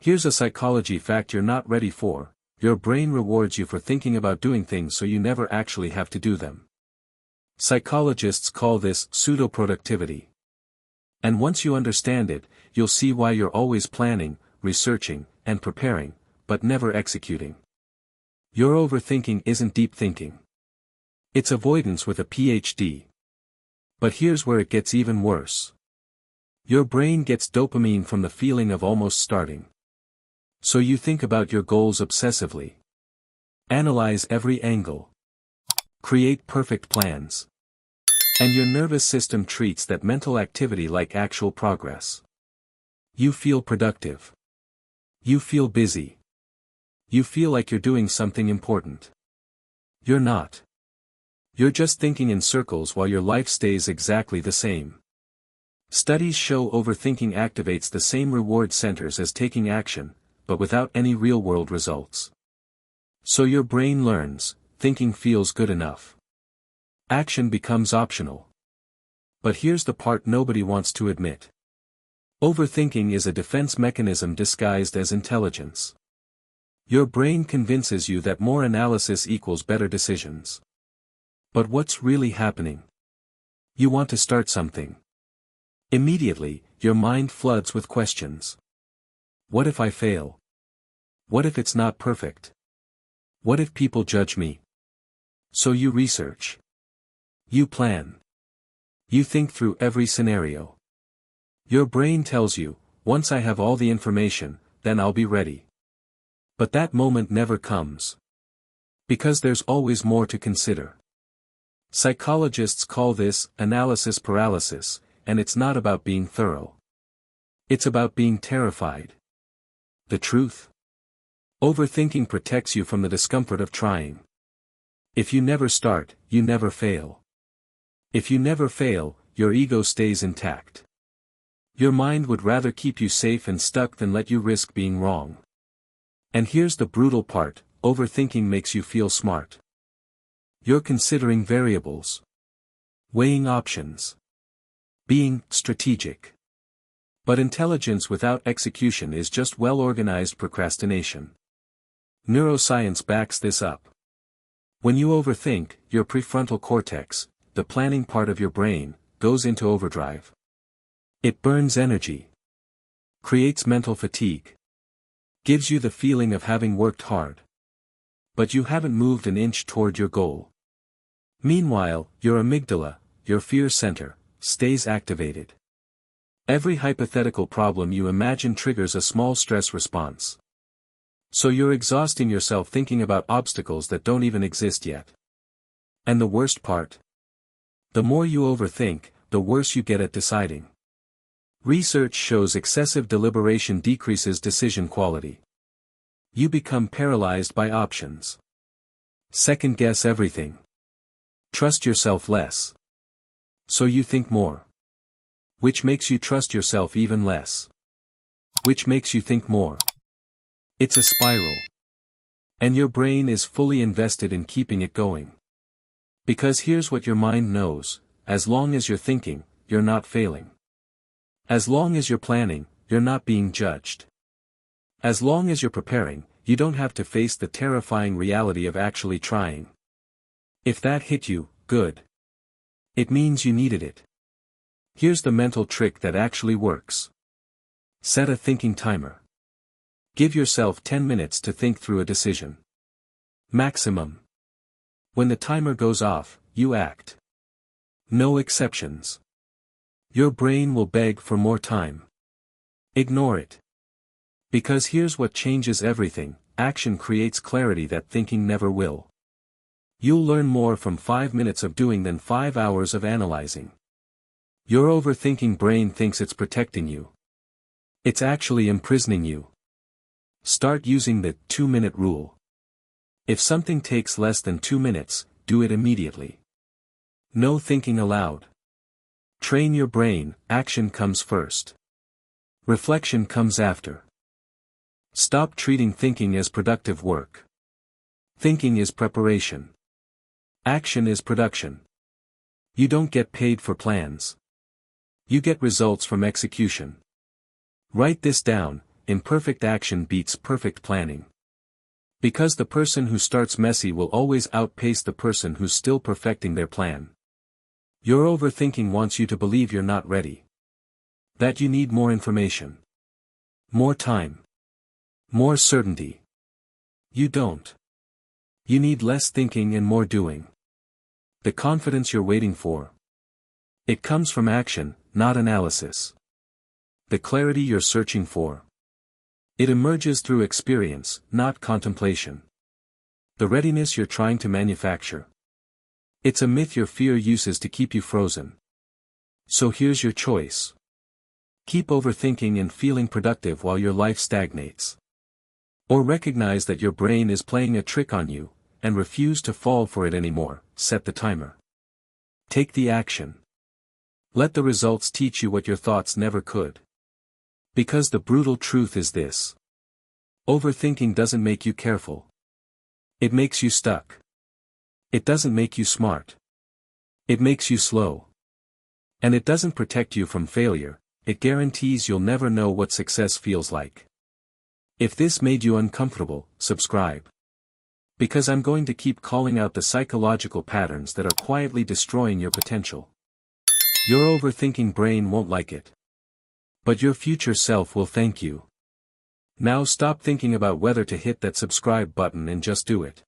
Here's a psychology fact you're not ready for: your brain rewards you for thinking about doing things so you never actually have to do them. Psychologists call this pseudo-productivity. And once you understand it, you'll see why you're always planning, researching, and preparing, but never executing. Your overthinking isn't deep thinking. It's avoidance with a PhD. But here's where it gets even worse. Your brain gets dopamine from the feeling of almost starting. So you think about your goals obsessively. Analyze every angle. Create perfect plans. And your nervous system treats that mental activity like actual progress. You feel productive. You feel busy. You feel like you're doing something important. You're not. You're just thinking in circles while your life stays exactly the same. Studies show overthinking activates the same reward centers as taking action, but without any real-world results. So your brain learns, thinking feels good enough. Action becomes optional. But here's the part nobody wants to admit. Overthinking is a defense mechanism disguised as intelligence. Your brain convinces you that more analysis equals better decisions. But what's really happening? You want to start something. Immediately, your mind floods with questions. What if I fail? What if it's not perfect? What if people judge me? So you research. You plan. You think through every scenario. Your brain tells you, once I have all the information, then I'll be ready. But that moment never comes. Because there's always more to consider. Psychologists call this analysis paralysis, and it's not about being thorough. It's about being terrified. The truth? Overthinking protects you from the discomfort of trying. If you never start, you never fail. If you never fail, your ego stays intact. Your mind would rather keep you safe and stuck than let you risk being wrong. And here's the brutal part: overthinking makes you feel smart. You're considering variables. Weighing options. Being strategic. But intelligence without execution is just well-organized procrastination. Neuroscience backs this up. When you overthink, your prefrontal cortex, the planning part of your brain, goes into overdrive. It burns energy. Creates mental fatigue. Gives you the feeling of having worked hard. But you haven't moved an inch toward your goal. Meanwhile, your amygdala, your fear center, stays activated. Every hypothetical problem you imagine triggers a small stress response. So you're exhausting yourself thinking about obstacles that don't even exist yet. And the worst part? The more you overthink, the worse you get at deciding. Research shows excessive deliberation decreases decision quality. You become paralyzed by options. Second-guess everything. Trust yourself less. So you think more. Which makes you trust yourself even less. Which makes you think more. It's a spiral. And your brain is fully invested in keeping it going. Because here's what your mind knows: as long as you're thinking, you're not failing. As long as you're planning, you're not being judged. As long as you're preparing, you don't have to face the terrifying reality of actually trying. If that hit you, good. It means you needed it. Here's the mental trick that actually works. Set a thinking timer. Give yourself 10 minutes to think through a decision. Maximum. When the timer goes off, you act. No exceptions. Your brain will beg for more time. Ignore it. Because here's what changes everything: action creates clarity that thinking never will. You'll learn more from 5 minutes of doing than 5 hours of analyzing. Your overthinking brain thinks it's protecting you. It's actually imprisoning you. Start using the 2-minute rule. If something takes less than 2 minutes, do it immediately. No thinking allowed. Train your brain: action comes first. Reflection comes after. Stop treating thinking as productive work. Thinking is preparation. Action is production. You don't get paid for plans. You get results from execution. Write this down: imperfect action beats perfect planning. Because the person who starts messy will always outpace the person who's still perfecting their plan. Your overthinking wants you to believe you're not ready. That you need more information. More time. More certainty. You don't. You need less thinking and more doing. The confidence you're waiting for. It comes from action, not analysis. The clarity you're searching for. It emerges through experience, not contemplation. The readiness you're trying to manufacture. It's a myth your fear uses to keep you frozen. So here's your choice. Keep overthinking and feeling productive while your life stagnates. Or recognize that your brain is playing a trick on you, and refuse to fall for it anymore. Set the timer. Take the action. Let the results teach you what your thoughts never could. Because the brutal truth is this. Overthinking doesn't make you careful. It makes you stuck. It doesn't make you smart. It makes you slow. And it doesn't protect you from failure, it guarantees you'll never know what success feels like. If this made you uncomfortable, subscribe. Because I'm going to keep calling out the psychological patterns that are quietly destroying your potential. Your overthinking brain won't like it. But your future self will thank you. Now stop thinking about whether to hit that subscribe button and just do it.